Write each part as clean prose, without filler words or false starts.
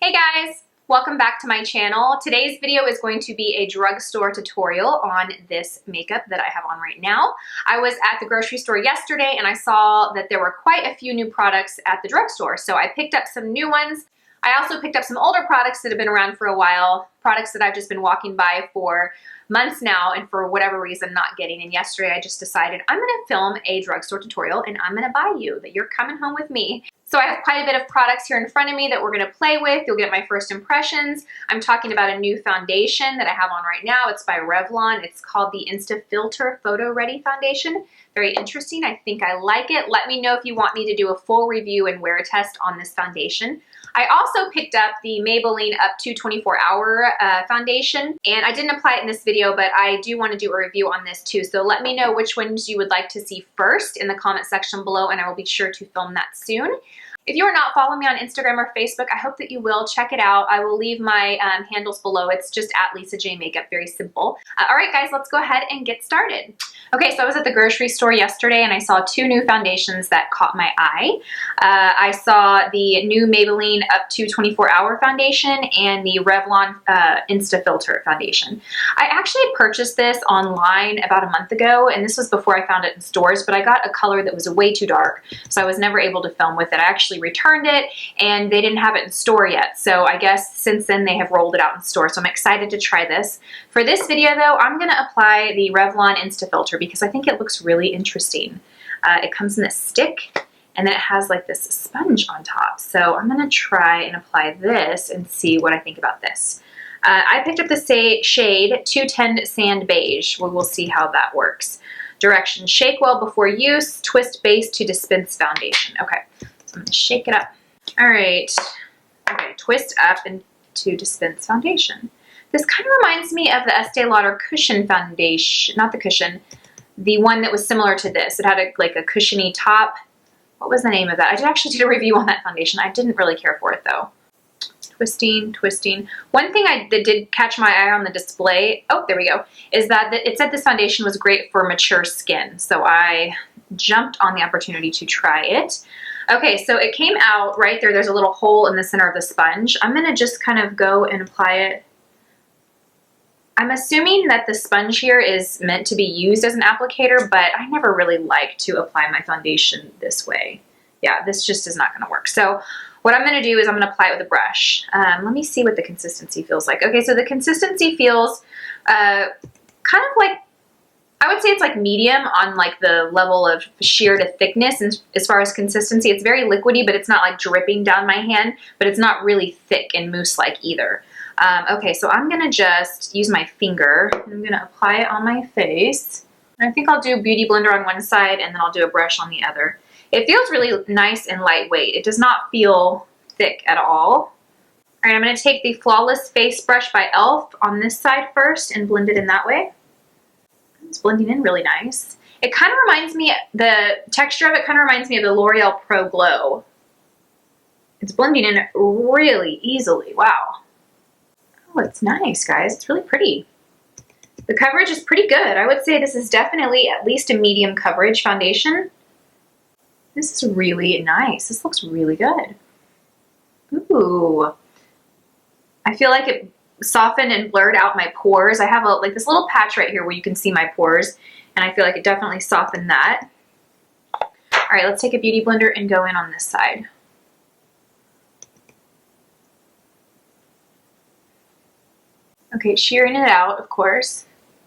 Hey guys, welcome back to my channel. Today's video is going to be a drugstore tutorial on this makeup that I have on right now. I was at the grocery store yesterday and I saw that there were quite a few new products at the drugstore, so I picked up some new ones. I also picked up some older products that have been around for a while, products that I've just been walking by for months now and for whatever reason not getting. And yesterday I just decided I'm going to film a drugstore tutorial and I'm going to buy you, that you're coming home with me. So I have quite a bit of products here in front of me that we're going to play with. You'll get my first impressions. I'm talking about a new foundation that I have on right now. It's by Revlon. It's called the Insta-Filter Photo Ready Foundation. Very interesting. I think I like it. Let me know if you want me to do a full review and wear test on this foundation. I also picked up the Maybelline Up to 24 Hour foundation, and I didn't apply it in this video, but I do want to do a review on this too. So let me know which ones you would like to see first in the comment section below, and I will be sure to film that soon. If you are not following me on Instagram or Facebook, I hope that you will. Check it out. I will leave my handles below. It's just at Lisa J Makeup, very simple. All right, guys, let's go ahead and get started. Okay, so I was at the grocery store yesterday and I saw two new foundations that caught my eye. I saw the new Maybelline Up to 24 Hour foundation and the Revlon Insta-Filter foundation. I actually purchased this online about a month ago, and this was before I found it in stores, but I got a color that was way too dark, so I was never able to film with it. I actually returned it and they didn't have it in store yet, so I guess since then they have rolled it out in store, so I'm excited to try this. For this video though, I'm going to apply the Revlon Insta-Filter because I think it looks really interesting. It comes in this stick and then it has like this sponge on top, so I'm going to try and apply this and see what I think about this. I picked up the shade 210 Sand Beige. We will see how that works. Directions: shake well before use, twist base to dispense foundation. Okay. I'm going to shake it up. All right. Okay, twist up and to dispense foundation. This kind of reminds me of the Estee Lauder cushion foundation, not the cushion, the one that was similar to this. It had like a cushiony top. What was the name of that? I actually did a review on that foundation. I didn't really care for it though. Twisting, twisting. One thing that did catch my eye on the display, oh, there we go, is that it said this foundation was great for mature skin. So I jumped on the opportunity to try it. Okay, so it came out right there. There's a little hole in the center of the sponge. I'm going to just kind of go and apply it. I'm assuming that the sponge here is meant to be used as an applicator, but I never really like to apply my foundation this way. Yeah, this just is not going to work. So what I'm going to do is I'm going to apply it with a brush. Let me see what the consistency feels like. Okay, so the consistency feels kind of like, I would say it's like medium on like the level of sheer to thickness, and as far as consistency, it's very liquidy, but it's not like dripping down my hand, but it's not really thick and mousse-like either. Okay, so I'm gonna just use my finger. I'm gonna apply it on my face. And I think I'll do Beauty Blender on one side and then I'll do a brush on the other. It feels really nice and lightweight. It does not feel thick at all. All right, I'm gonna take the Flawless Face Brush by e.l.f. on this side first and blend it in that way. It's blending in really nice. It kind of reminds me, the texture of it kind of reminds me of the L'Oreal Pro Glow. It's blending in really easily. Wow. Oh, it's nice, guys. It's really pretty. The coverage is pretty good. I would say this is definitely at least a medium coverage foundation. This is really nice. This looks really good. Ooh. I feel like it softened and blurred out my pores. I have like this little patch right here where you can see my pores, and I feel like it definitely softened that. All right, let's take a Beauty Blender and go in on this side. Okay, shearing it out, of course.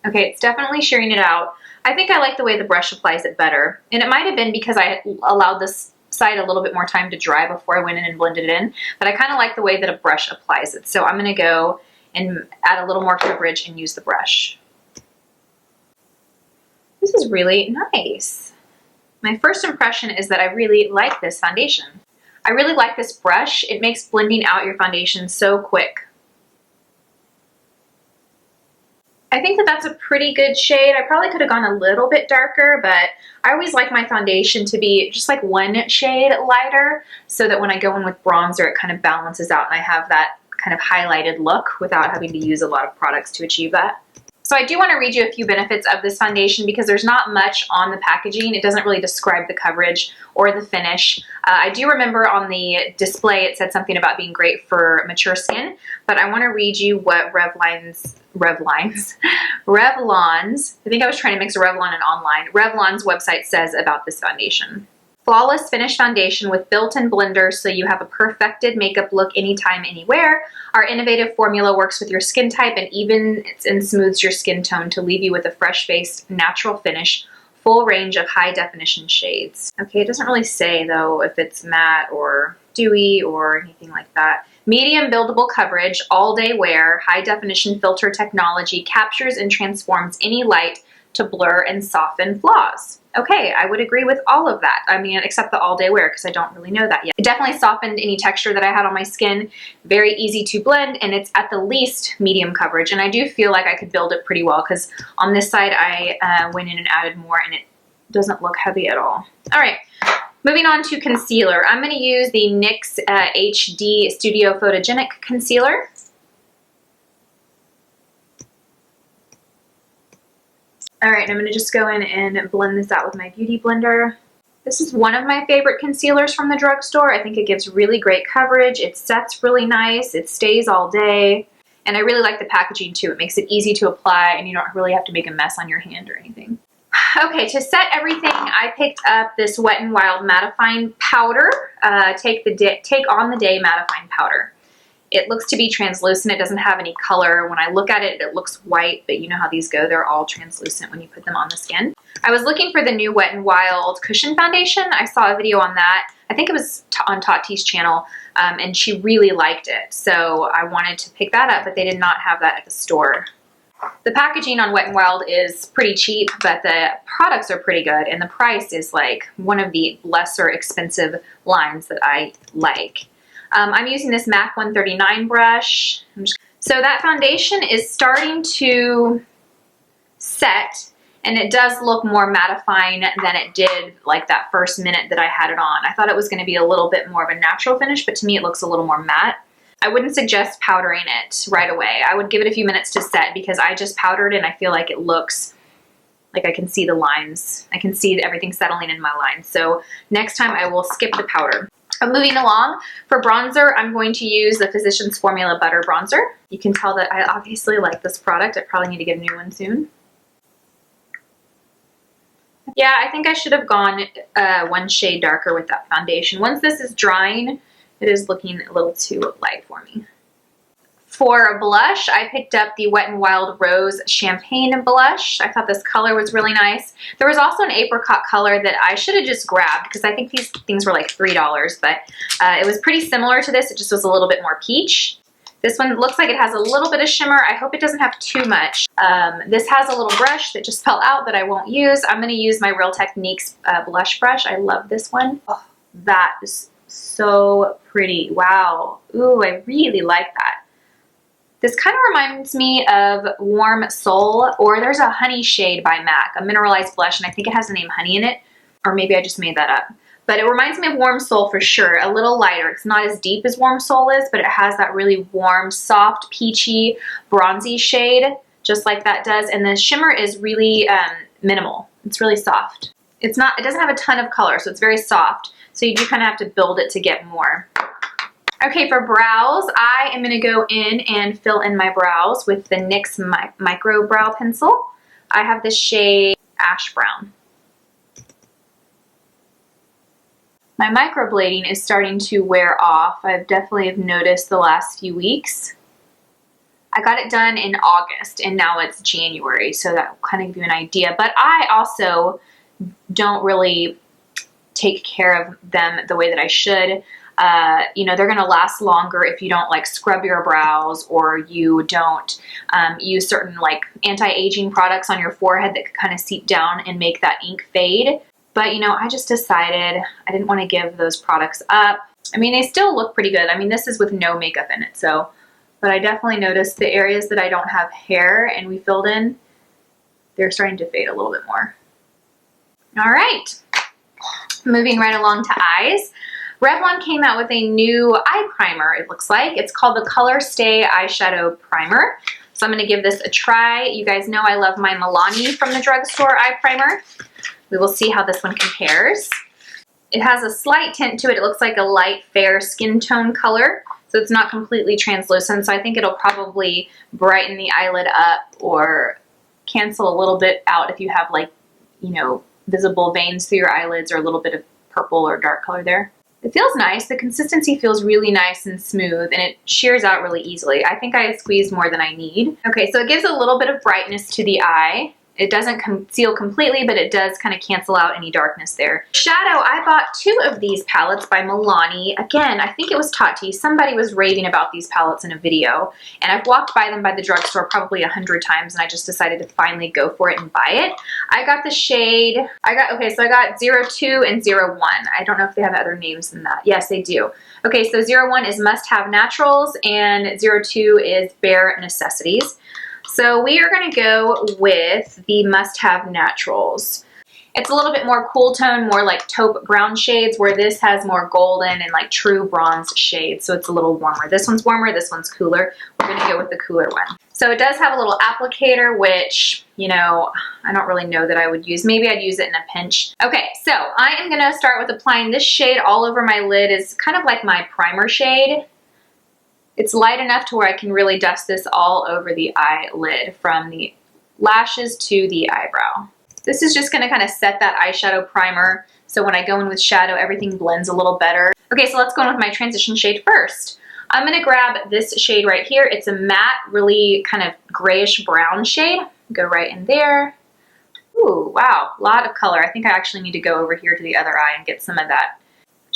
Okay, it's definitely shearing it out. I think I like the way the brush applies it better, and it might have been because I allowed this side a little bit more time to dry before I went in and blended it in, but I kind of like the way that a brush applies it. So I'm going to go and add a little more coverage and use the brush. This is really nice. My first impression is that I really like this foundation. I really like this brush. It makes blending out your foundation so quick. I think that that's a pretty good shade. I probably could have gone a little bit darker, but I always like my foundation to be just like one shade lighter so that when I go in with bronzer, it kind of balances out and I have that kind of highlighted look without having to use a lot of products to achieve that. So I do want to read you a few benefits of this foundation because there's not much on the packaging. It doesn't really describe the coverage or the finish. I do remember on the display it said something about being great for mature skin, but I want to read you what Revlon's, I think I was trying to mix Revlon and online, Revlon's website says about this foundation. Flawless finish foundation with built-in blenders so you have a perfected makeup look anytime, anywhere. Our innovative formula works with your skin type and evens and smooths your skin tone to leave you with a fresh-faced, natural finish, full range of high-definition shades. Okay, it doesn't really say, though, if it's matte or dewy or anything like that. Medium buildable coverage, all-day wear, high-definition filter technology captures and transforms any light to blur and soften flaws. Okay, I would agree with all of that. I mean, except the all-day wear, because I don't really know that yet. It definitely softened any texture that I had on my skin. Very easy to blend, and it's at the least medium coverage. And I do feel like I could build it pretty well, because on this side, I went in and added more, and it doesn't look heavy at all. All right, moving on to concealer. I'm going to use the NYX HD Studio Photogenic Concealer. All right, I'm going to just go in and blend this out with my Beauty Blender. This is one of my favorite concealers from the drugstore. I think it gives really great coverage. It sets really nice. It stays all day. And I really like the packaging too. It makes it easy to apply and you don't really have to make a mess on your hand or anything. Okay, to set everything, I picked up this Wet n Wild mattifying powder. Take on the day mattifying powder. It looks to be translucent. It doesn't have any color. When I look at it, it looks white, but you know how these go. They're all translucent when you put them on the skin. I was looking for the new Wet n Wild Cushion Foundation. I saw a video on that. I think it was on Tati's channel, and she really liked it. So I wanted to pick that up, but they did not have that at the store. The packaging on Wet n Wild is pretty cheap, but the products are pretty good, and the price is like one of the lesser expensive lines that I like. I'm using this MAC 139 brush. So that foundation is starting to set, and it does look more mattifying than it did like that first minute that I had it on. I thought it was going to be a little bit more of a natural finish, but to me it looks a little more matte. I wouldn't suggest powdering it right away. I would give it a few minutes to set because I just powdered and I feel like it looks like I can see the lines. I can see everything settling in my lines. So next time I will skip the powder. Moving along, for bronzer, I'm going to use the Physicians Formula Butter Bronzer. You can tell that I obviously like this product. I probably need to get a new one soon. Yeah, I think I should have gone one shade darker with that foundation. Once this is drying, it is looking a little too light for me. For blush, I picked up the Wet n Wild Rose Champagne Blush. I thought this color was really nice. There was also an apricot color that I should have just grabbed because I think these things were like $3, but it was pretty similar to this. It just was a little bit more peach. This one looks like it has a little bit of shimmer. I hope it doesn't have too much. This has a little brush that just fell out that I won't use. I'm going to use my Real Techniques blush brush. I love this one. Oh, that is so pretty. Wow. Ooh, I really like that. This kind of reminds me of Warm Soul, or there's a Honey shade by MAC, a mineralized blush, and I think it has the name Honey in it, or maybe I just made that up. But it reminds me of Warm Soul for sure, a little lighter. It's not as deep as Warm Soul is, but it has that really warm, soft, peachy, bronzy shade, just like that does. And the shimmer is really minimal. It's really soft. It doesn't have a ton of color, so it's very soft. So you do kind of have to build it to get more. Okay, for brows, I am going to go in and fill in my brows with the NYX Micro Brow Pencil. I have this shade Ash Brown. My microblading is starting to wear off. I've definitely noticed the last few weeks. I got it done in August and now it's January, so that will kind of give you an idea. But I also don't really take care of them the way that I should. You know, they're going to last longer if you don't like scrub your brows or you don't use certain like anti-aging products on your forehead that could kind of seep down and make that ink fade. But you know, I just decided I didn't want to give those products up. I mean, they still look pretty good. I mean, this is with no makeup in it, so, but I definitely noticed the areas that I don't have hair and we filled in, they're starting to fade a little bit more. All right, moving right along to eyes. Revlon came out with a new eye primer, it looks like. It's called the Color Stay Eyeshadow Primer. So I'm gonna give this a try. You guys know I love my Milani from the Drugstore eye primer. We will see how this one compares. It has a slight tint to it. It looks like a light fair skin tone color. So it's not completely translucent. So I think it'll probably brighten the eyelid up or cancel a little bit out if you have, like, you know, visible veins through your eyelids or a little bit of purple or dark color there. It feels nice. The consistency feels really nice and smooth, and it shears out really easily. I think I squeezed more than I need. Okay, so it gives a little bit of brightness to the eye. It doesn't conceal completely, but it does kind of cancel out any darkness there. Shadow, I bought 2 of these palettes by Milani. Again, I think it was Tati. Somebody was raving about these palettes in a video, and I've walked by them by the drugstore probably 100 times, and I just decided to finally go for it and buy it. I got the shade, I got 02 and 01. I don't know if they have other names than that. Yes, they do. Okay, so 01 is Must Have Naturals, and 02 is Bare Necessities. So we are going to go with the Must Have Naturals. It's a little bit more cool tone, more like taupe brown shades, where this has more golden and like true bronze shades. So it's a little warmer. This one's warmer, this one's cooler. We're going to go with the cooler one. So it does have a little applicator, which, you know, I don't really know that I would use. Maybe I'd use it in a pinch. Okay, so I am going to start with applying this shade all over my lid. It's kind of like my primer shade. It's light enough to where I can really dust this all over the eyelid from the lashes to the eyebrow. This is just gonna kind of set that eyeshadow primer, so when I go in with shadow, everything blends a little better. Okay, so let's go in with my transition shade first. I'm gonna grab this shade right here. It's a matte, really kind of grayish brown shade. Go right in there. Ooh, wow, a lot of color. I think I actually need to go over here to the other eye and get some of that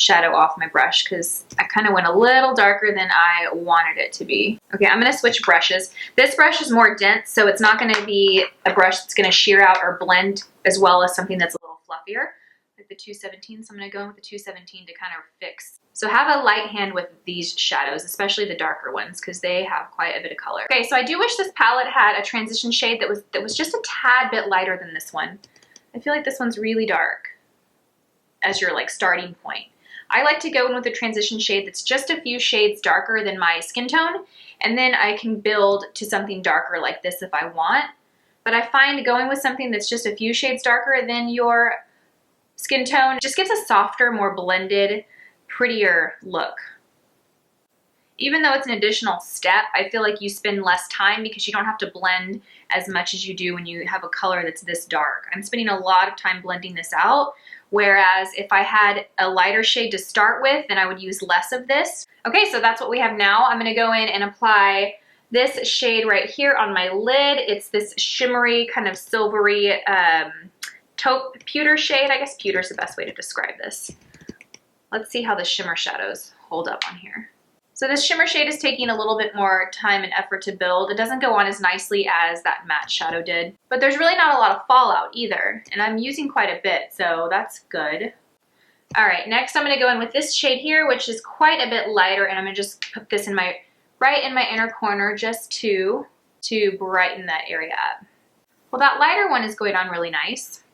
shadow off my brush because I kind of went a little darker than I wanted it to be. Okay, I'm going to switch brushes. This brush is more dense, so it's not going to be a brush that's going to shear out or blend as well as something that's a little fluffier, like the 217. So I'm going to go in with the 217 to kind of fix. So have a light hand with these shadows, especially the darker ones, because they have quite a bit of color. Okay, so I do wish this palette had a transition shade that was just a tad bit lighter than this one. I feel like this one's really dark as your like starting point. I like to go in with a transition shade that's just a few shades darker than my skin tone, and then I can build to something darker like this if I want. But I find going with something that's just a few shades darker than your skin tone just gives a softer, more blended, prettier look. Even though it's an additional step, I feel like you spend less time because you don't have to blend as much as you do when you have a color that's this dark. I'm spending a lot of time blending this out, whereas if I had a lighter shade to start with, then I would use less of this. Okay, so that's what we have now. I'm gonna go in and apply this shade right here on my lid. It's this shimmery, kind of silvery taupe pewter shade. I guess pewter is the best way to describe this. Let's see how the shimmer shadows hold up on here. So this shimmer shade is taking a little bit more time and effort to build. It doesn't go on as nicely as that matte shadow did, but there's really not a lot of fallout either, and I'm using quite a bit, so that's good. All right, next I'm gonna go in with this shade here, which is quite a bit lighter, and I'm gonna just put this in right in my inner corner just to brighten that area up. Well, that lighter one is going on really nice.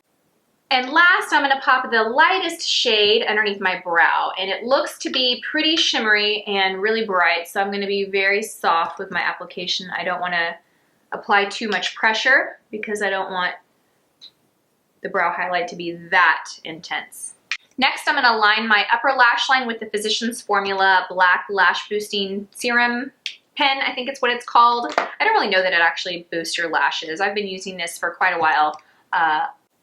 And last, I'm gonna pop the lightest shade underneath my brow, and it looks to be pretty shimmery and really bright, so I'm gonna be very soft with my application. I don't wanna apply too much pressure because I don't want the brow highlight to be that intense. Next, I'm gonna line my upper lash line with the Physicians Formula Black Lash Boosting Serum Pen, I think it's what it's called. I don't really know that it actually boosts your lashes. I've been using this for quite a while.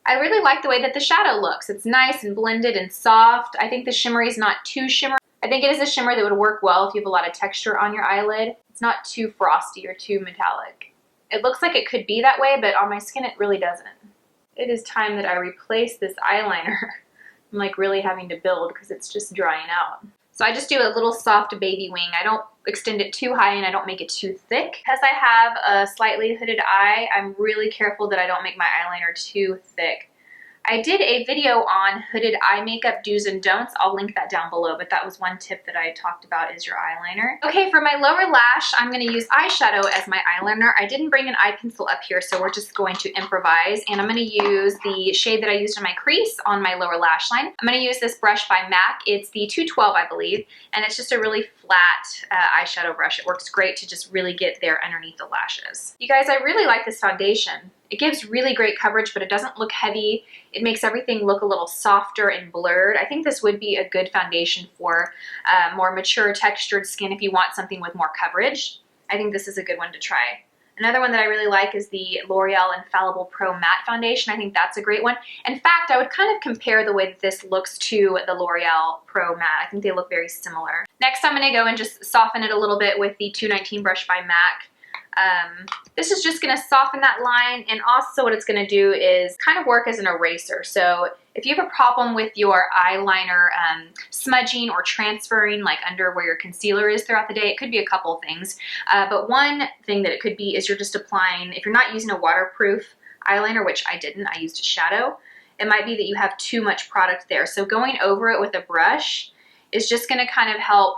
I really like the way that the shadow looks. It's nice and blended and soft. I think the shimmery is not too shimmery. I think it is a shimmer that would work well if you have a lot of texture on your eyelid. It's not too frosty or too metallic. It looks like it could be that way, but on my skin it really doesn't. It is time that I replace this eyeliner. I'm like really having to build because it's just drying out. So I just do a little soft baby wing. I don't extend it too high and I don't make it too thick. Because I have a slightly hooded eye, I'm really careful that I don't make my eyeliner too thick. I did a video on hooded eye makeup do's and don'ts. I'll link that down below, but that was one tip that I talked about is your eyeliner. Okay, for my lower lash, I'm gonna use eyeshadow as my eyeliner. I didn't bring an eye pencil up here, so we're just going to improvise, and I'm gonna use the shade that I used in my crease on my lower lash line. I'm gonna use this brush by MAC. It's the 212, I believe, and it's just a really flat eyeshadow brush. It works great to just really get there underneath the lashes. You guys, I really like this foundation. It gives really great coverage, but it doesn't look heavy. It makes everything look a little softer and blurred. I think this would be a good foundation for more mature textured skin if you want something with more coverage. I think this is a good one to try. Another one that I really like is the L'Oreal Infallible Pro Matte Foundation. I think that's a great one. In fact, I would kind of compare the way that this looks to the L'Oreal Pro Matte. I think they look very similar. Next, I'm gonna go and just soften it a little bit with the 219 brush by MAC. This is just going to soften that line, and also what it's going to do is kind of work as an eraser. So if you have a problem with your eyeliner smudging or transferring like under where your concealer is throughout the day, it could be a couple things. But one thing that it could be is you're just applying, if you're not using a waterproof eyeliner, which I didn't, I used a shadow, it might be that you have too much product there. So going over it with a brush is just going to kind of help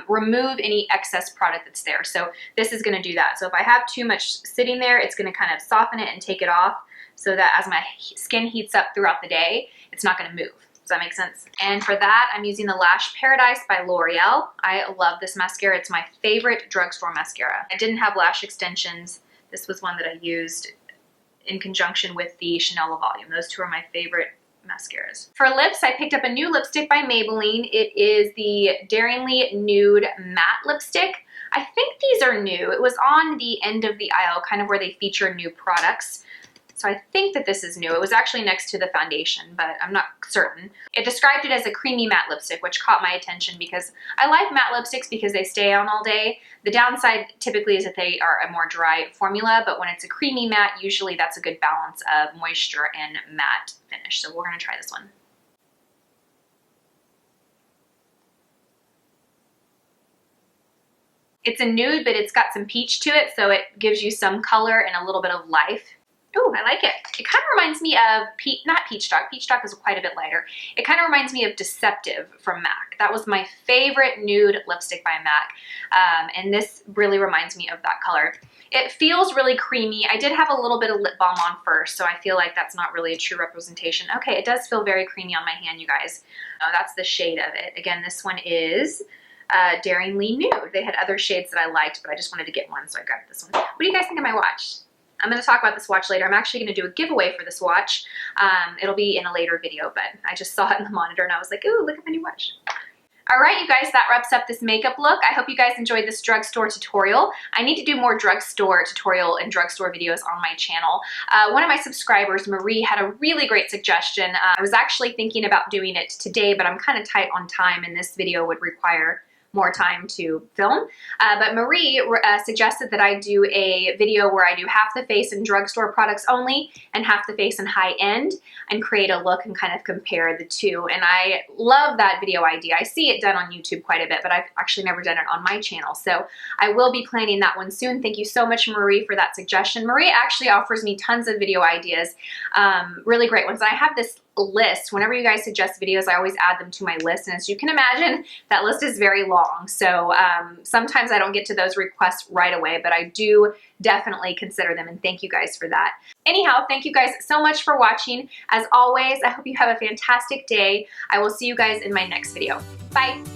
remove any excess product that's there. So this is going to do that. So if I have too much sitting there, it's going to kind of soften it and take it off so that as my skin heats up throughout the day, it's not going to move. Does that make sense? And for that, I'm using the Lash Paradise by L'Oreal. I love this mascara. It's my favorite drugstore mascara. I didn't have lash extensions. This was one that I used in conjunction with the Chanel La Volume. Those two are my favorite mascaras. For lips, I picked up a new lipstick by Maybelline. It is the Daringly Nude Matte Lipstick. I think these are new. It was on the end of the aisle, kind of where they feature new products. So I think that this is new. It was actually next to the foundation, but I'm not certain. It described it as a creamy matte lipstick, which caught my attention because I like matte lipsticks because they stay on all day. The downside typically is that they are a more dry formula, but when it's a creamy matte, usually that's a good balance of moisture and matte finish. So we're gonna try this one. It's a nude, but it's got some peach to it, so it gives you some color and a little bit of life. Ooh, I like it. It kind of reminds me of, not Peach Stock. Peach Stock is quite a bit lighter. It kind of reminds me of Deceptive from MAC. That was my favorite nude lipstick by MAC. And this really reminds me of that color. It feels really creamy. I did have a little bit of lip balm on first, so I feel like that's not really a true representation. Okay, it does feel very creamy on my hand, you guys. Oh, that's the shade of it. Again, this one is Daringly Nude. They had other shades that I liked, but I just wanted to get one, so I grabbed this one. What do you guys think of my watch? I'm going to talk about this watch later. I'm actually going to do a giveaway for this watch. It'll be in a later video, but I just saw it in the monitor and I was like, ooh, look at my new watch. All right, you guys, that wraps up this makeup look. I hope you guys enjoyed this drugstore tutorial. I need to do more drugstore tutorial and drugstore videos on my channel. One of my subscribers, Marie, had a really great suggestion. I was actually thinking about doing it today, but I'm kind of tight on time and this video would require more time to film. But Marie suggested that I do a video where I do half the face in drugstore products only and half the face in high end and create a look and kind of compare the two. And I love that video idea. I see it done on YouTube quite a bit, but I've actually never done it on my channel. So I will be planning that one soon. Thank you so much, Marie, for that suggestion. Marie actually offers me tons of video ideas, really great ones. And I have this list. Whenever you guys suggest videos, I always add them to my list. And as you can imagine, that list is very long. So sometimes I don't get to those requests right away, but I do definitely consider them. And thank you guys for that. Anyhow, thank you guys so much for watching. As always, I hope you have a fantastic day. I will see you guys in my next video. Bye.